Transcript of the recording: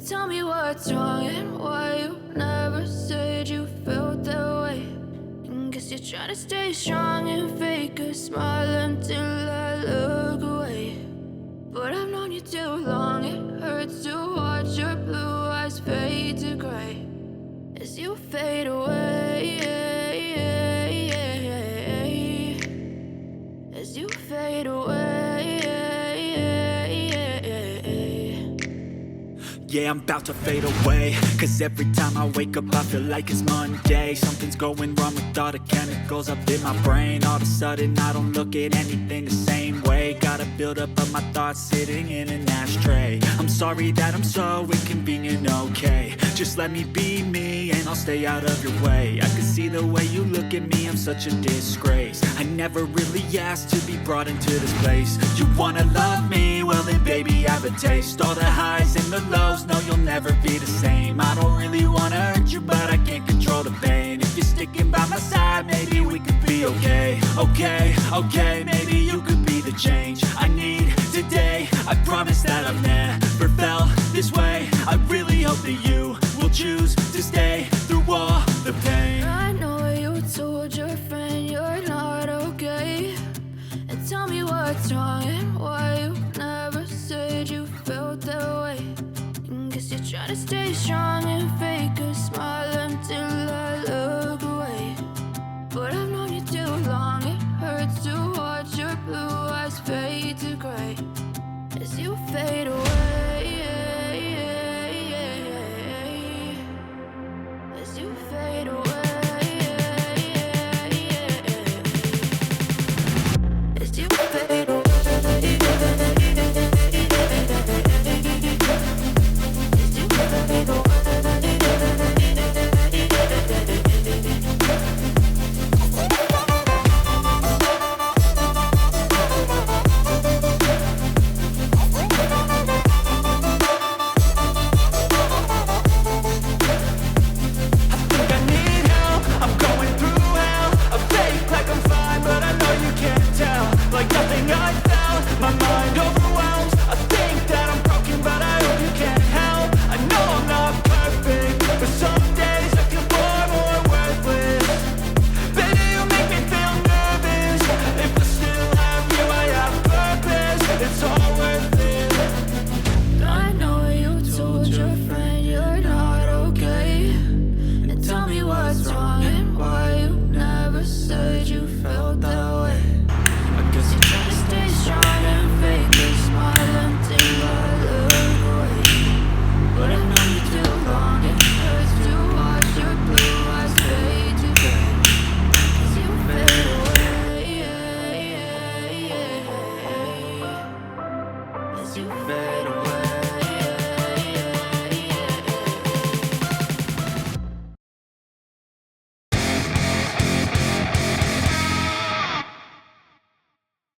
Tell me what's wrong and why you never said you felt that way. And guess you're trying to stay strong and fake a smile until I look away. But I've known you too long, it hurts to watch your blue eyes fade to gray as you fade away, as you fade away. Yeah, I'm about to fade away, cause every time I wake up I feel like it's Monday. Something's going wrong with all the chemicals up in my brain. All of a sudden I don't look at anything the same way. Got a buildup of my thoughts sitting in an ashtray. I'm sorry that I'm so inconvenient, okay. Just let me be me and I'll stay out of your way. I can see the way you look at me, I'm such a disgrace. I never really asked to be brought into this place. You wanna love me? Well then baby I have a taste. All the highs and the lows, no you'll never be the same. I don't really wanna hurt you but I can't control the pain. If you're sticking by my side maybe we could be okay. Okay, maybe you could be the change I need today. I promise that I've never felt this way. I really hope that you will choose to stay through all the pain. I know you told your friend you're not okay. And tell me what's wrong and why you never said you felt that way. And guess you're trying to stay strong and fake a smile until I look away. But I've known you too long, it hurts to watch your blue eyes fade to gray as you fade away.